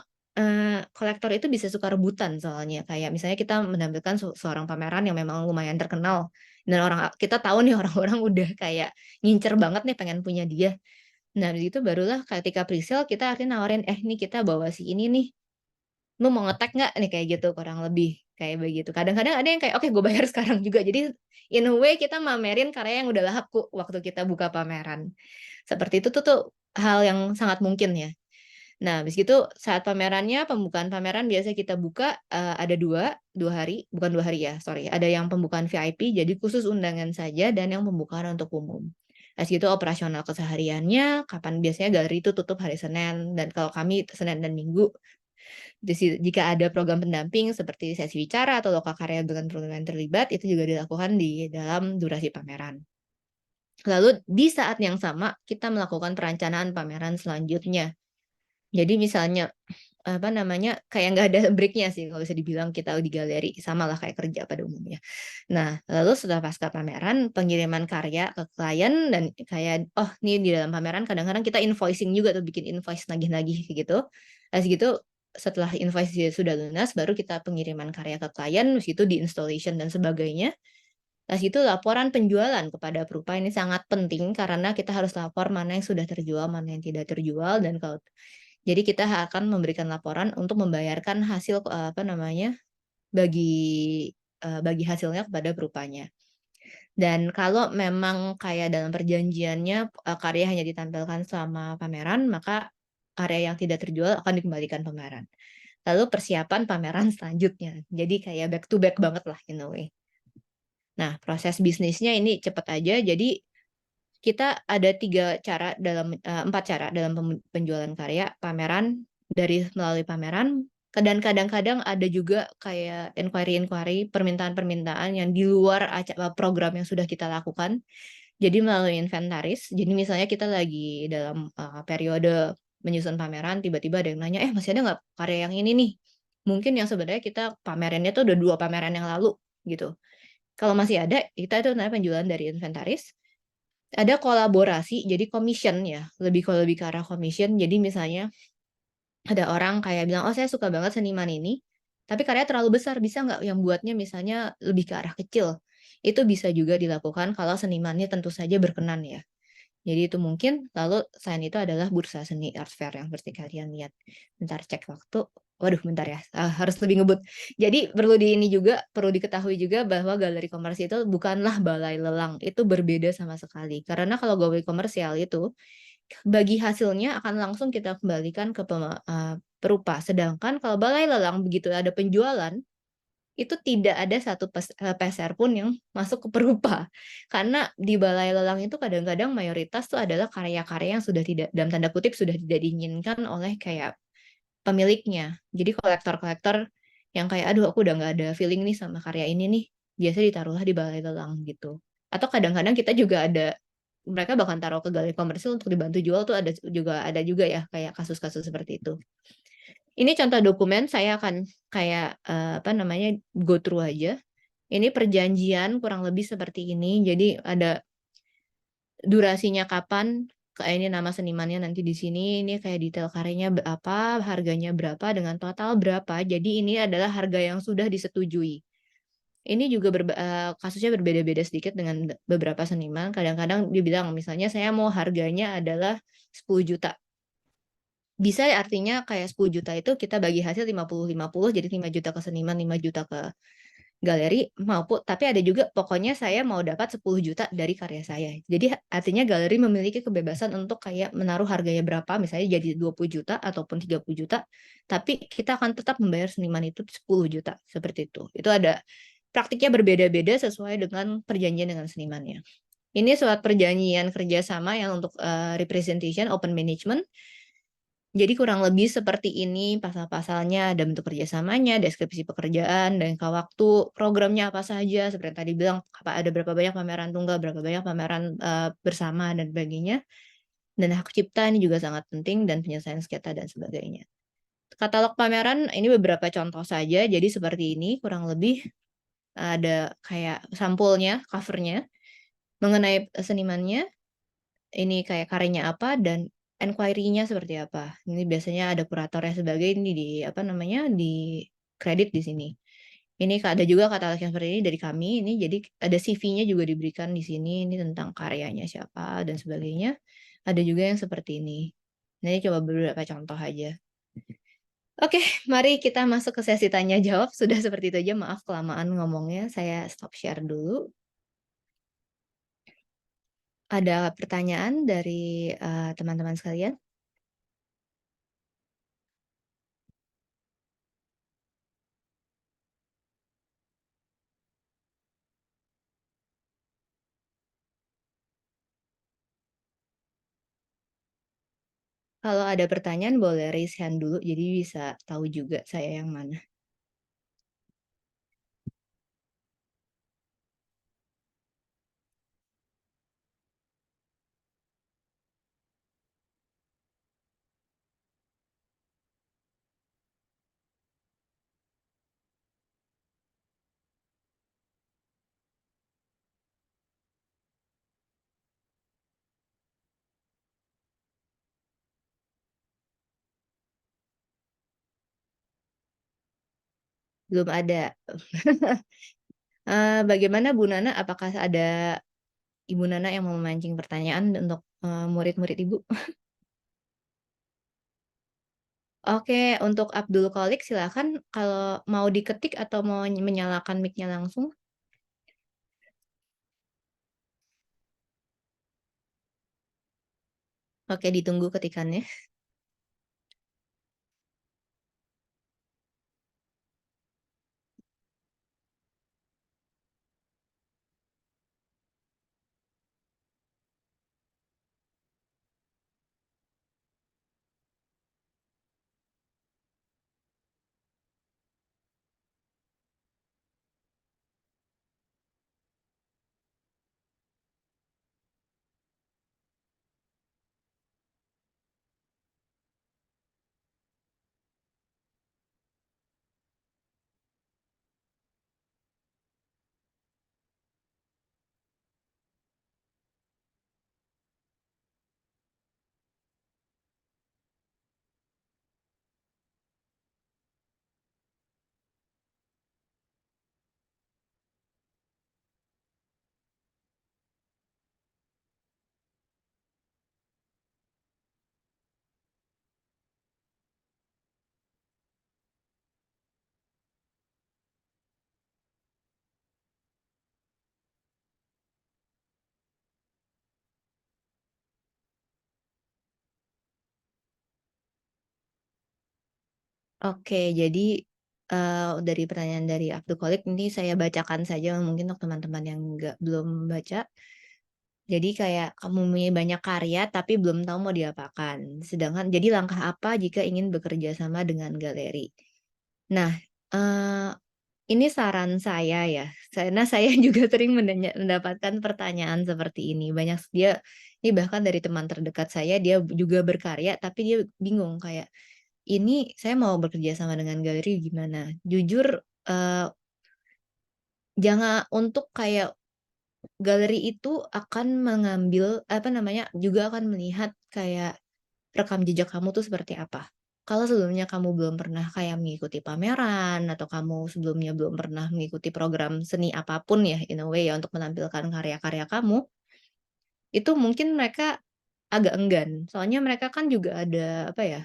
A: kolektor itu bisa suka rebutan soalnya, kayak misalnya kita menampilkan seorang pameran yang memang lumayan terkenal, dan kita tahu nih orang-orang udah kayak ngincer banget nih pengen punya dia. Nah, dari itu barulah ketika presale kita akhirnya nawarin, "Eh, nih kita bawa si ini nih, lu mau nge-tag nggak?" Nih kayak gitu kurang lebih, kayak begitu. Kadang-kadang ada yang kayak, "Oke, gue bayar sekarang juga." Jadi in a way kita mamerin karya yang udah laku waktu kita buka pameran. Seperti itu tuh tuh, hal yang sangat mungkin ya. Nah, habis itu saat pamerannya, pembukaan pameran biasa kita buka ada dua hari, bukan 2 hari ya, sorry. Ada yang pembukaan VIP, jadi khusus undangan saja, dan yang pembukaan untuk umum. Habis itu operasional kesehariannya, kapan biasanya galeri itu tutup hari Senin, dan kalau kami Senin dan Minggu. Jika ada program pendamping seperti sesi bicara atau lokal karya dengan program yang terlibat, itu juga dilakukan di dalam durasi pameran. Lalu di saat yang sama, kita melakukan perencanaan pameran selanjutnya. Jadi misalnya apa namanya, kayak nggak ada breaknya sih kalau bisa dibilang kita di galeri, sama lah kayak kerja pada umumnya. Nah, lalu setelah pasca pameran, pengiriman karya ke klien dan kayak, oh nih di dalam pameran kadang-kadang kita invoicing juga tuh, bikin invoice nagih-nagih kayak gitu. Habis gitu setelah invoice sudah lunas, baru kita pengiriman karya ke klien, habis itu di installation dan sebagainya. Habis itu laporan penjualan kepada perupa ini sangat penting karena kita harus lapor mana yang sudah terjual, mana yang tidak terjual, dan kalau jadi kita akan memberikan laporan untuk membayarkan hasil apa namanya, bagi bagi hasilnya kepada perupanya. Dan kalau memang kayak dalam perjanjiannya karya hanya ditampilkan selama pameran, maka karya yang tidak terjual akan dikembalikan pameran. Lalu persiapan pameran selanjutnya. Jadi kayak back to back banget lah in a way. Nah, proses bisnisnya ini cepat aja. Jadi kita ada 4 cara dalam penjualan karya, pameran, melalui pameran, dan kadang-kadang ada juga kayak inquiry-inquiry, permintaan-permintaan yang di luar program yang sudah kita lakukan. Jadi melalui inventaris, jadi misalnya kita lagi dalam periode menyusun pameran, tiba-tiba ada yang nanya, masih ada nggak karya yang ini nih? Mungkin yang sebenarnya kita pamerannya tuh udah 2 pameran yang lalu gitu. Kalau masih ada, kita itu namanya penjualan dari inventaris. Ada kolaborasi, jadi commission ya, lebih ke arah commission. Jadi misalnya ada orang kayak bilang, "Oh saya suka banget seniman ini, tapi karyanya terlalu besar, bisa nggak yang buatnya misalnya lebih ke arah kecil?" Itu bisa juga dilakukan kalau senimannya tentu saja berkenan ya. Jadi itu mungkin, lalu selain itu adalah bursa seni art fair yang seperti kalian lihat. Bentar cek waktu. Waduh bentar ya, harus lebih ngebut. Jadi perlu diketahui juga bahwa galeri komersil itu bukanlah balai lelang, itu berbeda sama sekali. Karena kalau galeri komersial itu, bagi hasilnya akan langsung kita kembalikan ke perupa. Sedangkan kalau balai lelang begitu ada penjualan, itu tidak ada satu peser pun yang masuk ke perupa. Karena di balai lelang itu kadang-kadang mayoritas tuh adalah karya-karya yang sudah tidak, dalam tanda kutip, sudah tidak diinginkan oleh kayak pemiliknya. Jadi kolektor-kolektor yang kayak, aduh aku udah nggak ada feeling nih sama karya ini nih, biasa ditaruhlah di balai lelang gitu. Atau kadang-kadang kita juga mereka bahkan taruh ke galeri komersil untuk dibantu jual tuh ada juga ya kayak kasus-kasus seperti itu. Ini contoh dokumen, saya akan kayak apa namanya, go through aja. Ini perjanjian kurang lebih seperti ini. Jadi ada durasinya kapan, kayak ini nama senimannya nanti di sini, ini kayak detail karyanya berapa, harganya berapa, dengan total berapa. Jadi ini adalah harga yang sudah disetujui. Ini juga kasusnya berbeda-beda sedikit dengan beberapa seniman. Kadang-kadang dia bilang misalnya saya mau harganya adalah 10 juta. Bisa artinya kayak 10 juta itu kita bagi hasil 50-50, jadi 5 juta ke seniman, 5 juta ke galeri, tapi ada juga pokoknya saya mau dapat 10 juta dari karya saya. Jadi artinya galeri memiliki kebebasan untuk kayak menaruh harganya berapa, misalnya jadi 20 juta ataupun 30 juta, tapi kita akan tetap membayar seniman itu 10 juta, seperti itu. Itu ada praktiknya berbeda-beda sesuai dengan perjanjian dengan senimannya. Ini surat perjanjian kerjasama yang untuk representation, open management. Jadi kurang lebih seperti ini pasal-pasalnya, ada bentuk kerjasamanya, deskripsi pekerjaan, dan jangka waktu, programnya apa saja, seperti yang tadi bilang, ada berapa banyak pameran tunggal, berapa banyak pameran bersama, dan sebagainya. Dan hak cipta ini juga sangat penting, dan penyelesaian sengketa, dan sebagainya. Katalog pameran, ini beberapa contoh saja, jadi seperti ini, kurang lebih ada kayak sampulnya, covernya, mengenai senimannya, ini kayak karyanya apa, dan enquiry-nya seperti apa. Ini biasanya ada kuratornya sebagai ini di apa namanya, di kredit di sini. Ini ada juga katalog yang seperti ini dari kami, ini jadi ada CV-nya juga diberikan di sini, ini tentang karyanya siapa dan sebagainya. Ada juga yang seperti ini. Nah, ini coba beberapa contoh aja. Oke, mari kita masuk ke sesi tanya jawab. Sudah seperti itu aja, maaf kelamaan ngomongnya. Saya stop share dulu. Ada pertanyaan dari, teman-teman sekalian? Kalau ada pertanyaan boleh raise hand dulu, jadi bisa tahu juga saya yang mana. Belum ada. Bagaimana Bu Nana, apakah ada Ibu Nana yang mau memancing pertanyaan untuk, murid-murid Ibu? Oke, untuk Abdul Qolik silakan kalau mau diketik atau mau menyalakan mic-nya langsung? Oke, ditunggu ketikannya. Oke, jadi, dari pertanyaan dari Abdul Qolik ini saya bacakan saja mungkin untuk teman-teman yang belum baca. Jadi kayak kamu mempunyai banyak karya tapi belum tahu mau diapakan. Sedangkan jadi langkah apa jika ingin bekerja sama dengan galeri? Nah, eee, ini saran saya ya, karena saya juga sering mendapatkan pertanyaan seperti ini. Ini bahkan dari teman terdekat saya, dia juga berkarya tapi dia bingung kayak, "Ini saya mau bekerja sama dengan galeri gimana?" Jujur, jangan untuk kayak galeri itu akan mengambil, apa namanya, juga akan melihat kayak rekam jejak kamu tuh seperti apa. Kalau sebelumnya kamu belum pernah kayak mengikuti pameran atau kamu sebelumnya belum pernah mengikuti program seni apapun ya, in a way ya, untuk menampilkan karya-karya kamu, itu mungkin mereka agak enggan. Soalnya mereka kan juga ada, apa ya,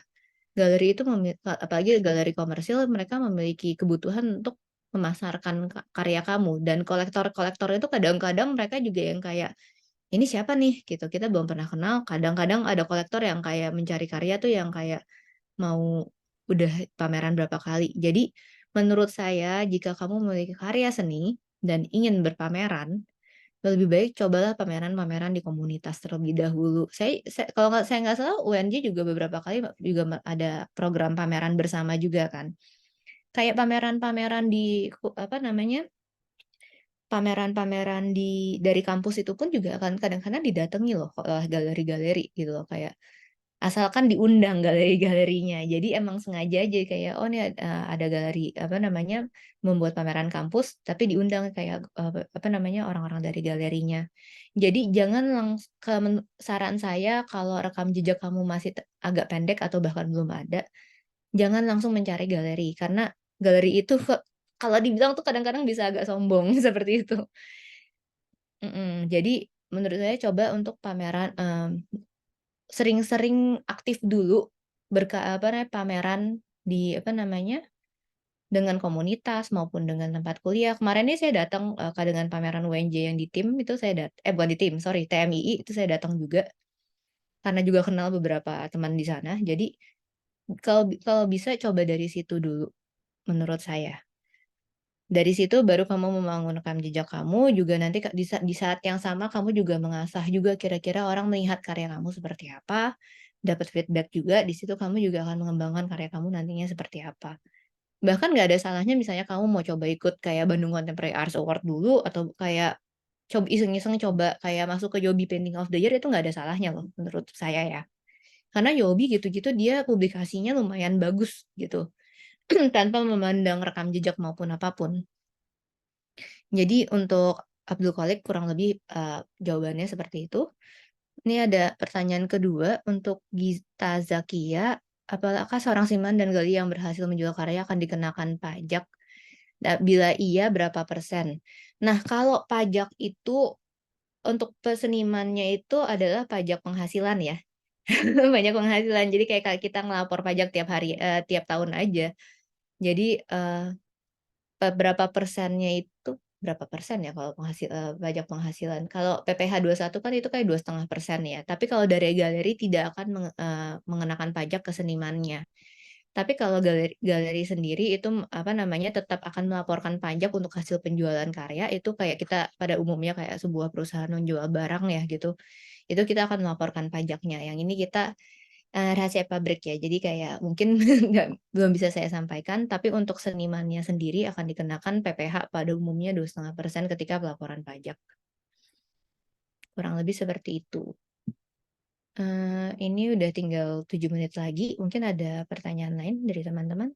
A: galeri itu apalagi galeri komersil, mereka memiliki kebutuhan untuk memasarkan karya kamu dan kolektor-kolektor itu kadang-kadang mereka juga yang kayak, "Ini siapa nih?" Gitu, kita belum pernah kenal. Kadang-kadang ada kolektor yang kayak mencari karya tuh yang kayak mau udah pameran berapa kali. Jadi menurut saya jika kamu memiliki karya seni dan ingin berpameran, lebih baik cobalah pameran-pameran di komunitas terlebih dahulu. Kalau saya nggak salah UNJ juga beberapa kali juga ada program pameran bersama juga kan. Kayak pameran-pameran apa namanya, pameran-pameran dari kampus itu pun juga akan kadang-kadang didatangi loh oleh galeri-galeri gitu loh, kayak asalkan diundang galeri-galerinya. Jadi emang sengaja aja kayak, oh nih, ada galeri, apa namanya, membuat pameran kampus, tapi diundang kayak, apa namanya, orang-orang dari galerinya. Jadi jangan saran saya kalau rekam jejak kamu masih agak pendek atau bahkan belum ada, jangan langsung mencari galeri, karena galeri itu kalau dibilang tuh kadang-kadang bisa agak sombong, seperti itu. Jadi menurut saya coba untuk pameran, sering-sering aktif dulu apa namanya, pameran di apa namanya, dengan komunitas maupun dengan tempat kuliah. Kemarin ini saya datang, dengan pameran UNJ yang di TIM itu bukan di TIM, sorry, TMII itu saya datang juga, karena juga kenal beberapa teman di sana. Jadi kalau bisa coba dari situ dulu menurut saya. Dari situ baru kamu membangun rekam jejak kamu, juga nanti di saat yang sama kamu juga mengasah juga kira-kira orang melihat karya kamu seperti apa, dapat feedback juga, di situ kamu juga akan mengembangkan karya kamu nantinya seperti apa. Bahkan nggak ada salahnya misalnya kamu mau coba ikut kayak Bandung Contemporary Arts Award dulu, atau kayak iseng-iseng coba kayak masuk ke Yobi Painting of the Year, itu nggak ada salahnya loh menurut saya ya. Karena Yobi gitu-gitu dia publikasinya lumayan bagus gitu, tanpa memandang rekam jejak maupun apapun. Jadi untuk Abdul Khalik kurang lebih, jawabannya seperti itu. Ini ada pertanyaan kedua untuk Gita Zakia, apakah seorang seniman dan gali yang berhasil menjual karya akan dikenakan pajak? Bila iya berapa persen? Nah, kalau pajak itu untuk pesenimannya itu adalah pajak penghasilan ya, pajak penghasilan. Jadi kayak kita ngelapor pajak tiap hari, tiap tahun aja. Jadi, berapa persennya itu berapa persen ya kalau pajak penghasilan? Kalau PPh 21 kan itu kayak 2,5% ya, tapi kalau dari galeri tidak akan mengenakan pajak ke senimannya. Tapi kalau galeri galeri sendiri itu, apa namanya, tetap akan melaporkan pajak untuk hasil penjualan karya, itu kayak kita pada umumnya kayak sebuah perusahaan menjual barang ya gitu, itu kita akan melaporkan pajaknya. Yang ini kita rahasia pabrik ya, jadi kayak mungkin belum bisa saya sampaikan, tapi untuk senimannya sendiri akan dikenakan PPh pada umumnya 2,5% ketika pelaporan pajak. Kurang lebih seperti itu. Ini udah tinggal 7 menit lagi, mungkin ada pertanyaan lain dari teman-teman?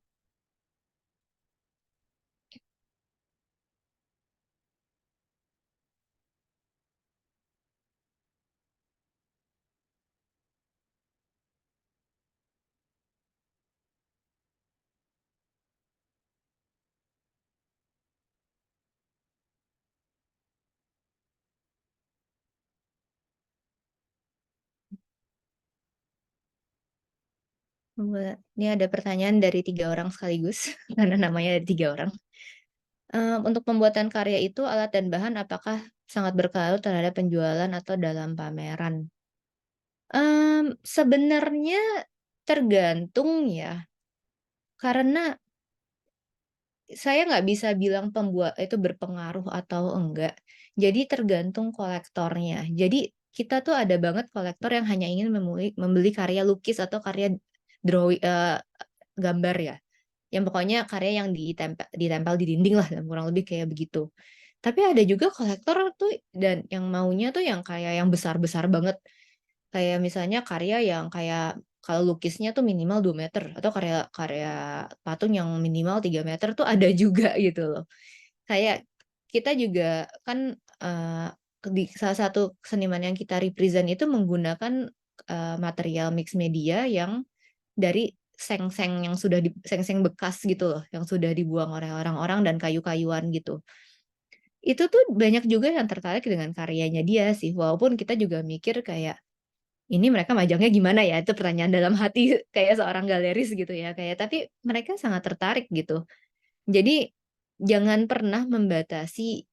A: Ini ada pertanyaan dari 3 orang sekaligus, karena namanya ada 3 orang. Untuk pembuatan karya itu alat dan bahan apakah sangat berpengaruh terhadap penjualan atau dalam pameran? Sebenarnya tergantung ya, karena saya nggak bisa bilang itu berpengaruh atau enggak. Jadi tergantung kolektornya. Jadi kita tuh ada banget kolektor yang hanya ingin membeli karya lukis atau karya gambar ya. Yang pokoknya karya yang ditempel di dinding lah, kurang lebih kayak begitu. Tapi ada juga kolektor tuh dan yang maunya tuh yang kayak yang besar-besar banget. Kayak misalnya karya yang kayak kalau lukisnya tuh minimal 2 meter atau karya karya patung yang minimal 3 meter tuh ada juga gitu loh. Kayak kita juga kan, di salah satu seniman yang kita represent itu menggunakan, material mix media yang dari seng-seng yang sudah seng-seng bekas gitu loh, yang sudah dibuang oleh orang-orang dan kayu-kayuan gitu. Itu tuh banyak juga yang tertarik dengan karyanya dia sih, walaupun kita juga mikir kayak, "Ini mereka majangnya gimana ya?" Itu pertanyaan dalam hati kayak seorang galeris gitu ya, kayak tapi mereka sangat tertarik gitu. Jadi jangan pernah membatasi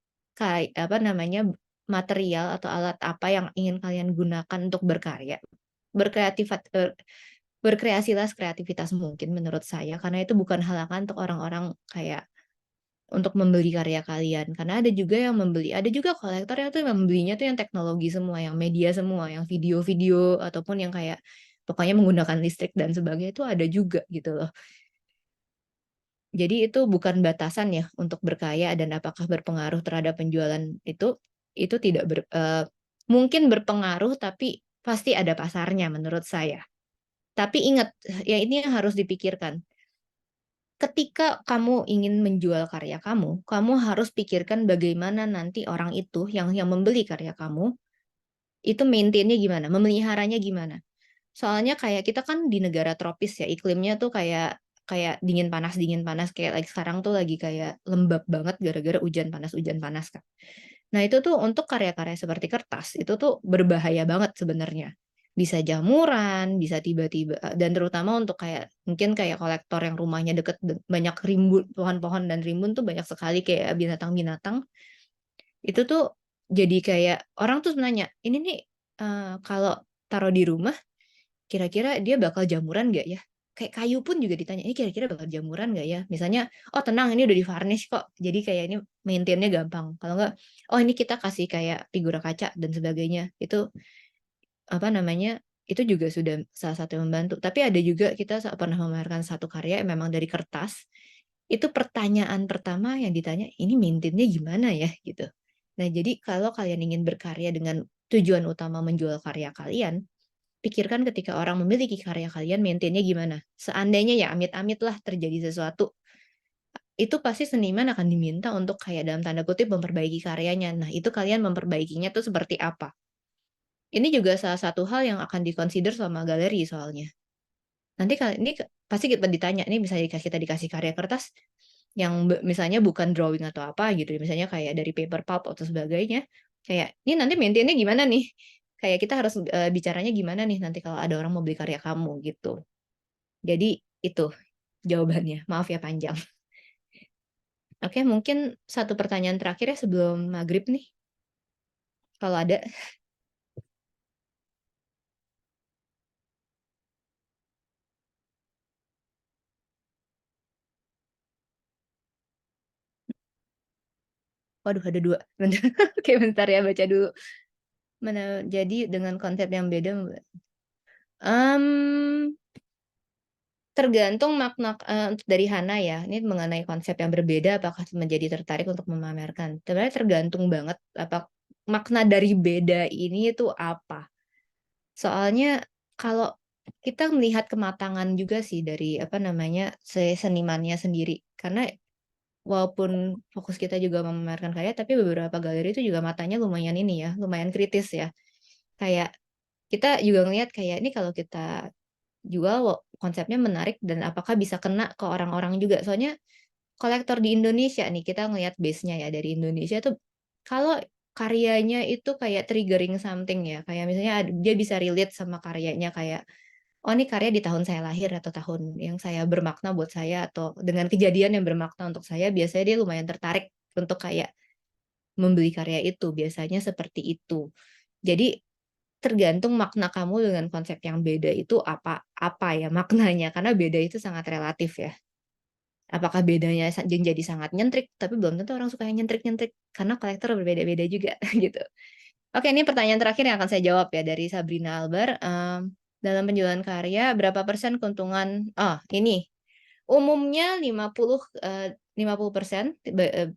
A: apa namanya, material atau alat apa yang ingin kalian gunakan untuk berkarya. Berkreatifat eee, Berkreasilah sekreativitas mungkin menurut saya, karena itu bukan halangan untuk orang-orang kayak untuk membeli karya kalian. Karena ada juga kolektor yang tuh membelinya tuh yang teknologi semua, yang media semua, yang video-video ataupun yang kayak pokoknya menggunakan listrik dan sebagainya itu ada juga gitu loh. Jadi itu bukan batasan ya untuk berkarya dan apakah berpengaruh terhadap penjualan itu tidak mungkin berpengaruh tapi pasti ada pasarnya menurut saya. Tapi ingat, ya ini yang harus dipikirkan. Ketika kamu ingin menjual karya kamu, kamu harus pikirkan bagaimana nanti orang itu yang membeli karya kamu, itu maintain-nya gimana, memeliharanya gimana. Soalnya kayak kita kan di negara tropis ya, iklimnya tuh kayak kayak dingin panas kayak lagi sekarang tuh lagi kayak lembab banget gara-gara hujan panas kan. Nah itu tuh untuk karya-karya seperti kertas, itu tuh berbahaya banget sebenarnya. Bisa jamuran, bisa tiba-tiba dan terutama untuk kayak mungkin kayak kolektor yang rumahnya deket banyak rimbun pohon-pohon dan rimbun tuh banyak sekali kayak binatang-binatang. Itu tuh jadi kayak orang tuh nanya, "Ini nih, kalau taruh di rumah kira-kira dia bakal jamuran nggak ya?" Kayak kayu pun juga ditanya, "Ini kira-kira bakal jamuran nggak ya?" Misalnya, "Oh tenang ini udah di-varnish kok, jadi kayak ini maintain-nya gampang." Kalau nggak, "Oh ini kita kasih kayak figura kaca dan sebagainya." Itu, apa namanya, itu juga sudah salah satu yang membantu. Tapi ada juga kita pernah memamerkan satu karya yang memang dari kertas, itu pertanyaan pertama yang ditanya, "Ini maintain-nya gimana ya?" Gitu. Nah jadi kalau kalian ingin berkarya dengan tujuan utama menjual karya kalian, pikirkan ketika orang memiliki karya kalian maintain-nya gimana. Seandainya ya amit-amit lah terjadi sesuatu, itu pasti seniman akan diminta untuk kayak dalam tanda kutip memperbaiki karyanya. Nah, itu kalian memperbaikinya tuh seperti apa? Ini juga salah satu hal yang akan di-consider sama galeri soalnya. Nanti ini pasti kita ditanya, nih misalnya kita dikasih karya kertas yang misalnya bukan drawing atau apa gitu ya, misalnya kayak dari paper pulp atau sebagainya, kayak, "Ini nanti maintain-nya gimana nih?" Kayak kita harus, bicaranya gimana nih nanti kalau ada orang mau beli karya kamu, gitu. Jadi itu jawabannya, maaf ya panjang. Oke, mungkin satu pertanyaan terakhir ya sebelum maghrib nih, kalau ada. Waduh ada 2. Bentar, oke bentar ya baca dulu. Jadi dengan konsep yang beda mmm, tergantung makna, untuk dari Hana ya, ini mengenai konsep yang berbeda apakah menjadi tertarik untuk memamerkan. Sebenarnya tergantung banget makna dari beda ini itu apa. Soalnya kalau kita melihat kematangan juga sih dari apa namanya, senimannya sendiri. Karena walaupun fokus kita juga memamerkan karya, tapi beberapa galeri itu juga matanya lumayan ini ya, lumayan kritis ya. Kayak kita juga ngelihat kayak ini kalau kita jual konsepnya menarik dan apakah bisa kena ke orang-orang juga. Soalnya kolektor di Indonesia nih, kita ngelihat base-nya ya dari Indonesia tuh kalau karyanya itu kayak triggering something ya, kayak misalnya dia bisa relate sama karyanya kayak, "Oh ini karya di tahun saya lahir atau tahun yang saya bermakna buat saya," atau dengan kejadian yang bermakna untuk saya, biasanya dia lumayan tertarik untuk kayak membeli karya itu, biasanya seperti itu. Jadi tergantung makna kamu dengan konsep yang beda itu apa apa ya maknanya, karena beda itu sangat relatif ya. Apakah bedanya jadi sangat nyentrik, tapi belum tentu orang suka yang nyentrik-nyentrik, karena kolektor berbeda-beda juga, gitu. Oke, ini pertanyaan terakhir yang akan saya jawab ya dari Sabrina Albar, dalam penjualan karya berapa persen keuntungan ini, umumnya 50%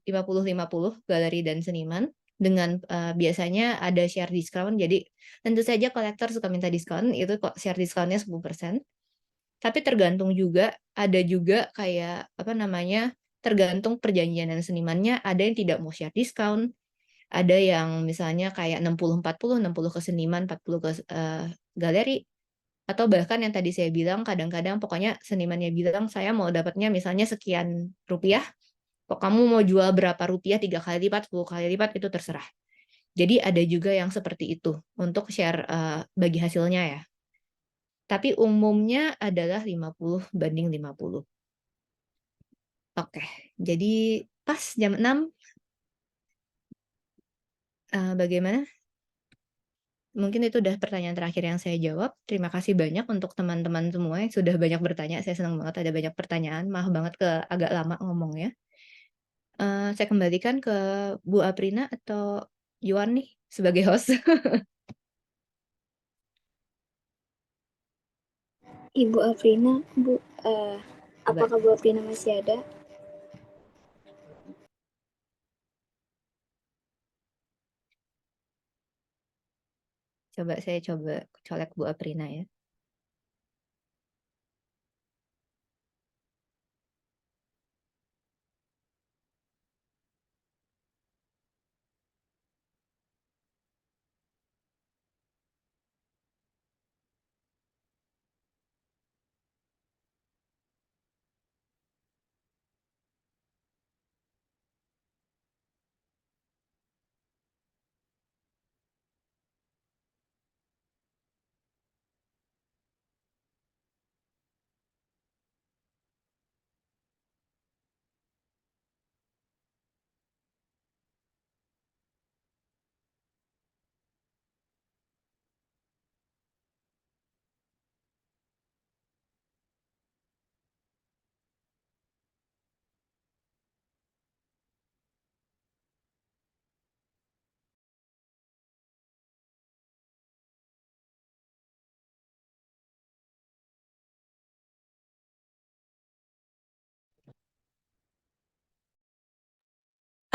A: 50-50 galeri dan seniman dengan, biasanya ada share diskon. Jadi tentu saja kolektor suka minta diskon, itu kok share diskonnya 10%. Tapi tergantung juga, ada juga kayak, apa namanya, tergantung perjanjian dengan senimannya, ada yang tidak mau share diskon, ada yang misalnya kayak 60-40, 60 ke seniman, 40 ke galeri, atau bahkan yang tadi saya bilang kadang-kadang pokoknya senimannya bilang, "Saya mau dapatnya misalnya sekian rupiah, kok kamu mau jual berapa rupiah, 3 kali lipat, 10 kali lipat, itu terserah." Jadi ada juga yang seperti itu untuk share, bagi hasilnya ya. Tapi umumnya adalah 50/50. Oke, jadi pas jam 6, bagaimana? Mungkin itu udah pertanyaan terakhir yang saya jawab. Terima kasih banyak untuk teman-teman semua yang sudah banyak bertanya, saya senang banget ada banyak pertanyaan, maaf banget agak lama ngomongnya. Saya kembalikan ke Bu Aprina atau Yuan nih sebagai host.
C: Ibu Afrina, Bu,
A: Coba
C: apakah Bu Afrina masih ada?
A: saya coba colek Bu Aprina ya.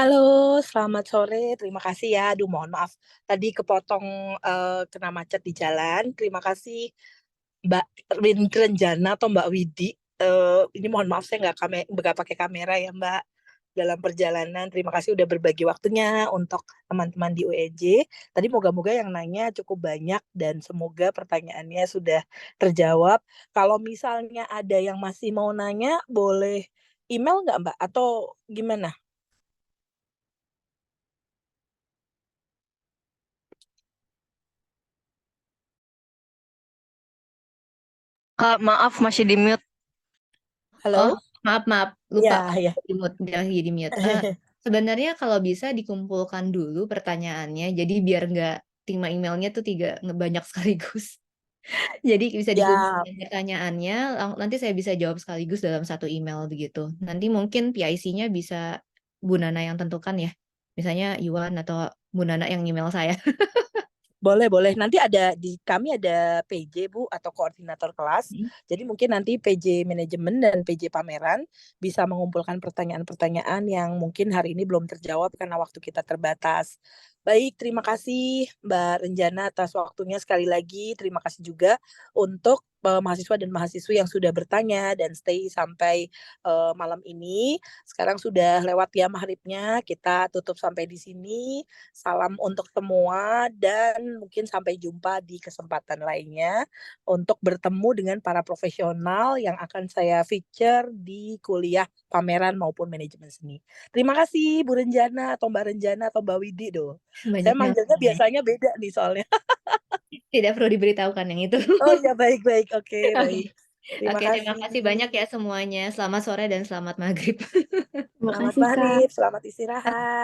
D: Halo, selamat sore. Terima kasih ya. Aduh, mohon maaf tadi kepotong, kena macet di jalan. Terima kasih Mbak Renjana atau Mbak Widi. Ini mohon maaf saya nggak pakai kamera ya, Mbak, dalam perjalanan. Terima kasih udah berbagi waktunya untuk teman-teman di UEJ. Tadi moga-moga yang nanya cukup banyak dan semoga pertanyaannya sudah terjawab. Kalau misalnya ada yang masih mau nanya, boleh email nggak, Mbak? Atau gimana?
E: Kak, maaf masih di mute.
A: Oh,
D: Halo?
A: maaf, lupa
D: Ya, ya.
A: di mute, udah di mute. Sebenarnya kalau bisa dikumpulkan dulu pertanyaannya, jadi biar nggak terima emailnya tuh banyak sekaligus. Jadi bisa
D: Ya,
A: dikumpulkan pertanyaannya, nanti saya bisa jawab sekaligus dalam satu email begitu. Nanti mungkin PIC-nya bisa Bu Nana yang tentukan ya. Misalnya Iwan atau Bu Nana yang email saya.
D: boleh. Nanti kami ada PJ Bu atau koordinator kelas. Jadi mungkin nanti PJ manajemen dan PJ pameran bisa mengumpulkan pertanyaan-pertanyaan yang mungkin hari ini belum terjawab karena waktu kita terbatas. Baik, terima kasih Mbak Renjana atas waktunya sekali lagi. Terima kasih juga untuk mahasiswa dan mahasiswi yang sudah bertanya dan stay sampai malam ini. Sekarang sudah lewat ya maghribnya, kita tutup sampai di sini. Salam untuk semua dan mungkin sampai jumpa di kesempatan lainnya untuk bertemu dengan para profesional yang akan saya feature di kuliah pameran maupun manajemen seni. Terima kasih Bu Renjana atau Mbak Renjana atau Mbak Widi doh. Saya
A: Banyak yang
D: manggilnya biasanya beda nih soalnya.
A: tidak perlu diberitahukan yang itu.
D: Oh ya, baik. Oke,
A: Oke.
D: baik. Terima
A: Oke, terima
D: kasih.
A: kasih banyak ya semuanya. Selamat sore dan selamat maghrib.
C: Terima
D: Selamat
C: kasih, Kak.
D: maghrib, selamat istirahat.